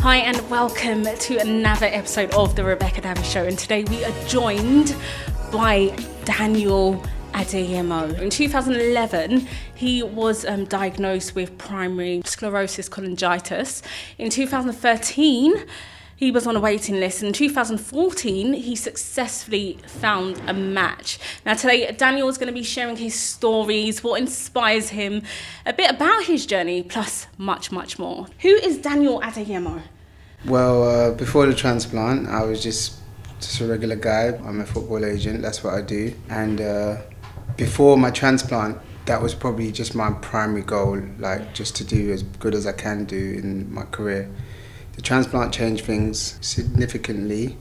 Hi and welcome to another episode of the Rebecca Davi Show, and today we are joined by Daniel Adeyemo. In 2011, he was diagnosed with primary sclerosing cholangitis. In 2013, he was on a waiting list. In 2014, he successfully found a match. Now today, Daniel is going to be sharing his stories, what inspires him, a bit about his journey, plus much, much more. Who is Daniel Adeyemo? Well, before the transplant, I was just a regular guy. I'm a football agent, that's what I do. And before my transplant, that was probably just my primary goal, like just to do as good as I can do in my career. The transplant changed things significantly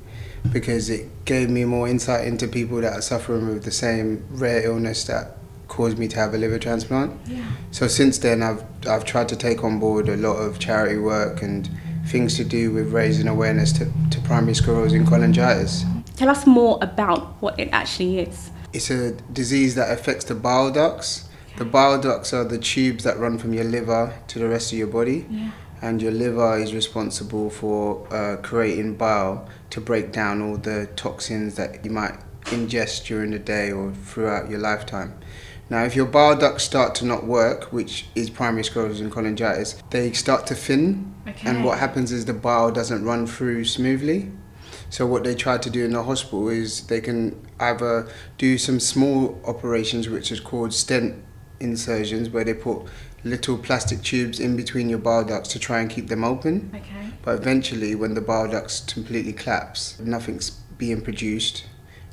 because it gave me more insight into people that are suffering with the same rare illness that caused me to have a liver transplant. Yeah. So since then, I've tried to take on board a lot of charity work and things to do with raising awareness to primary sclerosing cholangitis. Tell us more about what it actually is. It's a disease that affects the bile ducts. The bile ducts are the tubes that run from your liver to the rest of your body. Yeah. And your liver is responsible for creating bile to break down all the toxins that you might ingest during the day or throughout your lifetime. Now, if your bile ducts start to not work, which is primary sclerosing cholangitis, they start to thin. Okay. And what happens is the bile doesn't run through smoothly. So what they try to do in the hospital is they can either do some small operations, which is called stent insertions, where they put little plastic tubes in between your bile ducts to try and keep them open. Okay. But eventually, when the bile ducts completely collapse, nothing's being produced,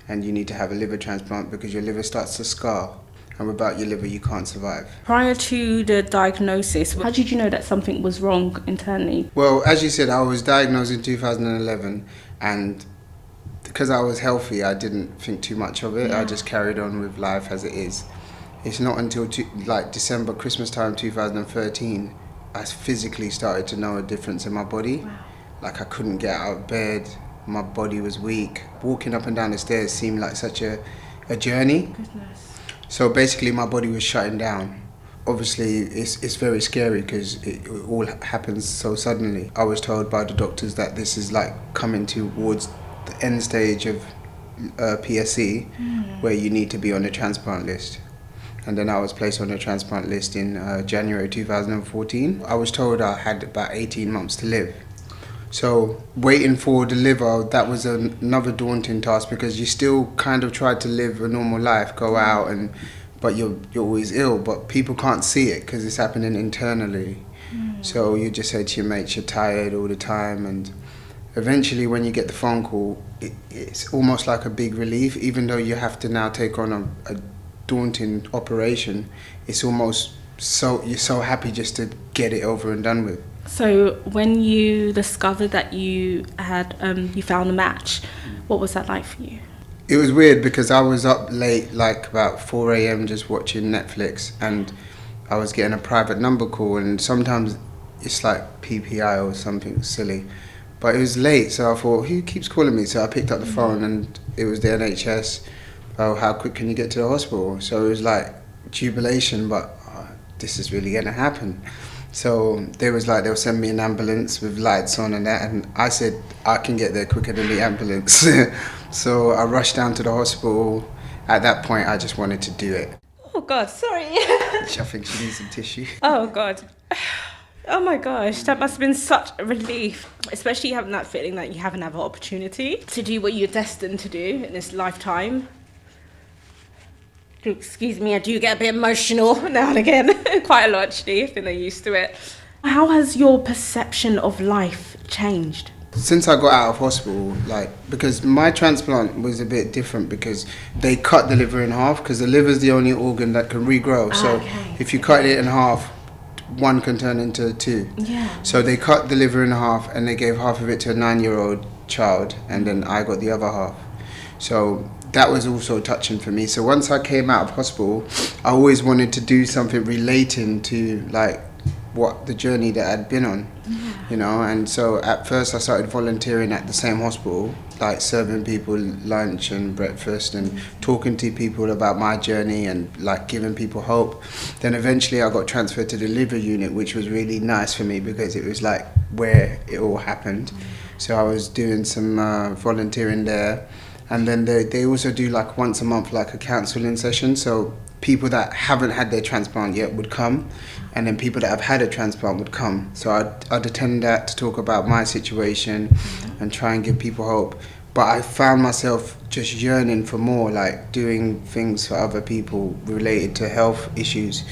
and you need to have a liver transplant because your liver starts to scar. And without your liver, you can't survive. Prior to the diagnosis, how did you know that something was wrong internally? Well, as you said, I was diagnosed in 2011, and because I was healthy, I didn't think too much of it. Yeah. I just carried on with life as it is. It's not until December, Christmas time 2013, I physically started to know a difference in my body. Wow. Like I couldn't get out of bed, my body was weak. Walking up and down the stairs seemed like such a journey. Goodness. So basically my body was shutting down. Obviously it's very scary because it all happens so suddenly. I was told by the doctors that this is like coming towards the end stage of PSC, where you need to be on the transplant list. And then I was placed on the transplant list in January 2014. I was told I had about 18 months to live. So waiting for the liver, that was another daunting task because you still kind of try to live a normal life, go out, but you're always ill, but people can't see it because it's happening internally. So you just say to your mates you're tired all the time, and eventually when you get the phone call, it's almost like a big relief, even though you have to now take on a daunting operation. It's almost you're so happy just to get it over and done with. So when you discovered that you had you found a match, what was that like for you? It was weird because I was up late, like about 4 a.m. just watching Netflix, and I was getting a private number call, and sometimes it's like PPI or something silly, but it was late, so I thought, who keeps calling me? So I picked up the phone, and it was the NHS. Oh, how quick can you get to the hospital? So it was like jubilation, but this is really going to happen. So they'll send me an ambulance with lights on and that, and I said I can get there quicker than the ambulance. So I rushed down to the hospital. At that point, I just wanted to do it. Oh God, sorry. I think she needs some tissue. Oh God. Oh my gosh, that must have been such a relief, especially having that feeling that you have another opportunity to do what you're destined to do in this lifetime. Excuse me, I do get a bit emotional now and again. Quite a lot, actually. I think they're used to it. How has your perception of life changed? Since I got out of hospital, because my transplant was a bit different because they cut the liver in half because the liver is the only organ that can regrow. So if you cut it in half, one can turn into two. Yeah. So they cut the liver in half and they gave half of it to a 9-year-old child, and then I got the other half. So that was also touching for me. So once I came out of hospital, I always wanted to do something relating to what the journey that I'd been on, you know. And so at first I started volunteering at the same hospital, like serving people lunch and breakfast and talking to people about my journey and like giving people hope. Then eventually I got transferred to the liver unit, which was really nice for me because it was like where it all happened. So I was doing some volunteering there, and then they also do like once a month like a counselling session. So people that haven't had their transplant yet would come, and then people that have had a transplant would come. So I'd attend that to talk about my situation and try and give people hope. But I found myself just yearning for more, like doing things for other people related to health issues,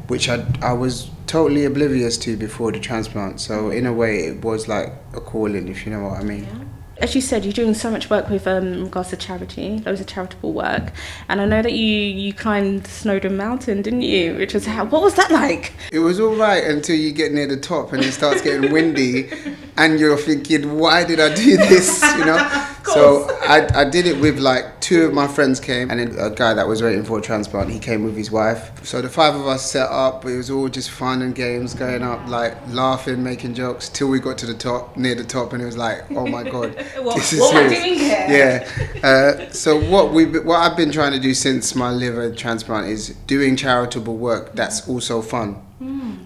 which I was totally oblivious to before the transplant. So in a way it was like a calling, if you know what I mean. Yeah. As you said, you're doing so much work with regards to charity, loads of charitable work, and I know that you climbed Snowdon Mountain, didn't you? What was that like? It was all right until you get near the top and it starts getting windy, and you're thinking, why did I do this? You know. So I did it with like 2 of my friends came, and then a guy that was waiting for a transplant, he came with his wife. So the 5 of us set up. It was all just fun and games, going up, like laughing, making jokes, till we got to the top, near the top, and it was like, oh my god, this is what am I serious. doing here? Yeah. So what I've been trying to do since my liver transplant is doing charitable work that's also fun.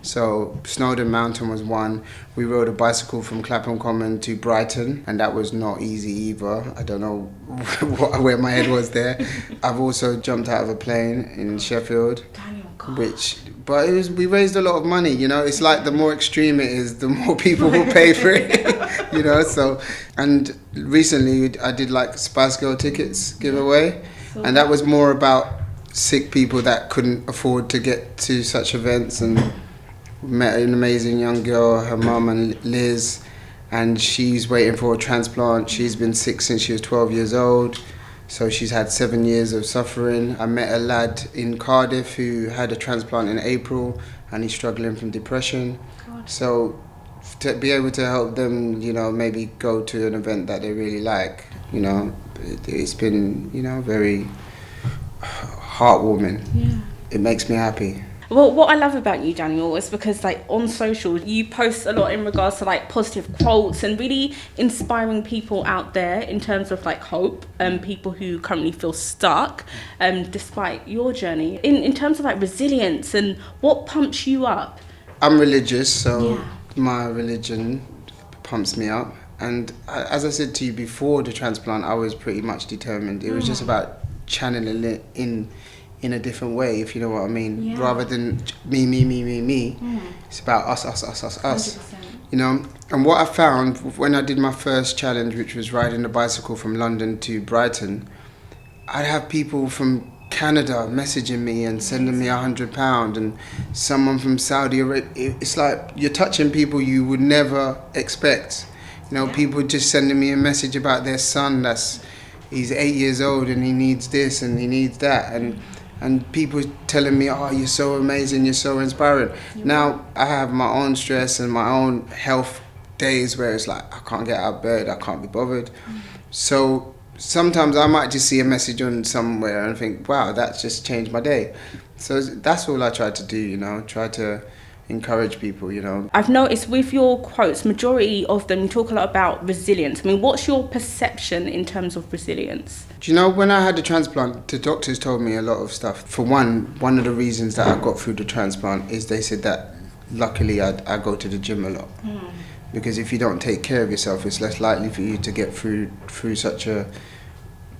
So Snowdon Mountain was one. We rode a bicycle from Clapham Common to Brighton, and that was not easy either. I don't know where my head was there. I've also jumped out of a plane in Sheffield, but we raised a lot of money. You know, it's like the more extreme it is, the more people will pay for it. You know, so, and recently I did like Spice Girl tickets giveaway, and that was more about sick people that couldn't afford to get to such events. And met an amazing young girl, her mum and Liz, and she's waiting for a transplant. She's been sick since she was 12 years old, so she's had 7 years of suffering. I met a lad in Cardiff who had a transplant in April, and he's struggling from depression. So to be able to help them, you know, maybe go to an event that they really like, you know, it's been, you know, very heartwarming. Yeah. It makes me happy. Well, what I love about you, Daniel, is because like on social, you post a lot in regards to like positive quotes and really inspiring people out there in terms of like hope and people who currently feel stuck despite your journey. In terms of like resilience and what pumps you up? I'm religious, so my religion pumps me up. And as I said to you before the transplant, I was pretty much determined. It was just about channeling it in a different way, if you know what I mean, rather than me. It's about us. 100%. You know, and what I found when I did my first challenge, which was riding the bicycle from London to Brighton, I'd have people from Canada messaging me and sending me £100, and someone from Saudi Arabia. It's like you're touching people you would never expect. You know, people just sending me a message about their son he's 8 years old and he needs this and he needs that, and people telling me, oh, you're so amazing, you're so inspiring. Now, I have my own stress and my own health days where it's like, I can't get out of bed, I can't be bothered. So sometimes I might just see a message on somewhere and think, wow, that's just changed my day. So that's all I try to do, you know, try to encourage people, you know. I've noticed with your quotes, majority of them, you talk a lot about resilience. I mean, what's your perception in terms of resilience? Do you know, when I had the transplant, the doctors told me a lot of stuff. For one of the reasons that I got through the transplant is they said that luckily I go to the gym a lot. Because if you don't take care of yourself, it's less likely for you to get through such a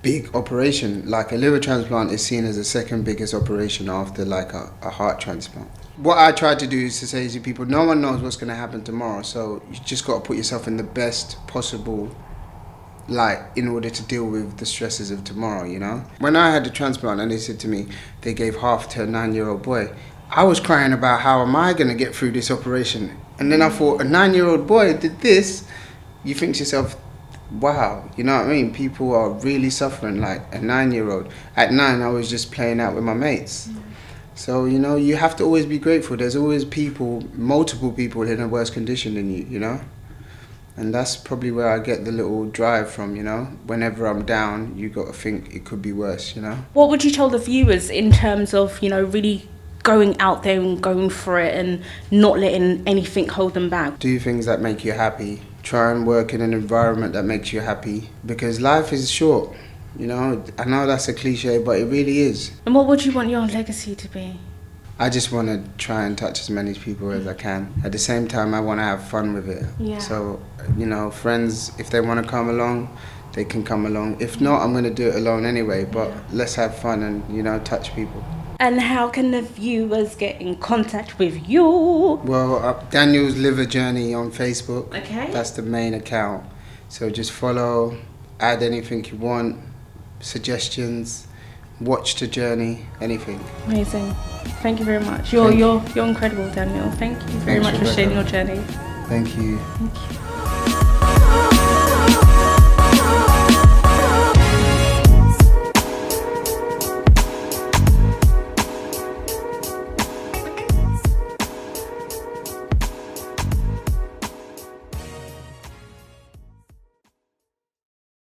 big operation. Like a liver transplant is seen as the second biggest operation after like a heart transplant. What I try to do is to say to people, no one knows what's going to happen tomorrow, so you just got to put yourself in the best possible light in order to deal with the stresses of tomorrow, you know. When I had the transplant and they said to me they gave half to a 9-year-old boy, I was crying about how am I going to get through this operation. And then I thought, a 9-year-old boy did this. You think to yourself, wow, you know what I mean? People are really suffering, like a 9-year-old. At 9, I was just playing out with my mates. So, you know, you have to always be grateful. There's always people, multiple people in a worse condition than you, you know? And that's probably where I get the little drive from, you know? Whenever I'm down, you got to think it could be worse, you know? What would you tell the viewers in terms of, you know, really going out there and going for it and not letting anything hold them back? Do things that make you happy try and work in an environment that makes you happy, because life is short. You know, I know that's a cliche, but it really is. And what would you want your legacy to be? I just want to try and touch as many people as I can. At the same time, I want to have fun with it. Yeah. So, you know, friends, if they want to come along, they can come along. If not, I'm going to do it alone anyway, but let's have fun and, you know, touch people. And how can the viewers get in contact with you? Well, Daniel's Liver Journey on Facebook. Okay. That's the main account. So just follow, add anything you want, suggestions, watch the journey, anything. Amazing. Thank you very much. You're incredible, Daniel. Thank you very much for sharing your journey. Thank you. Thank you.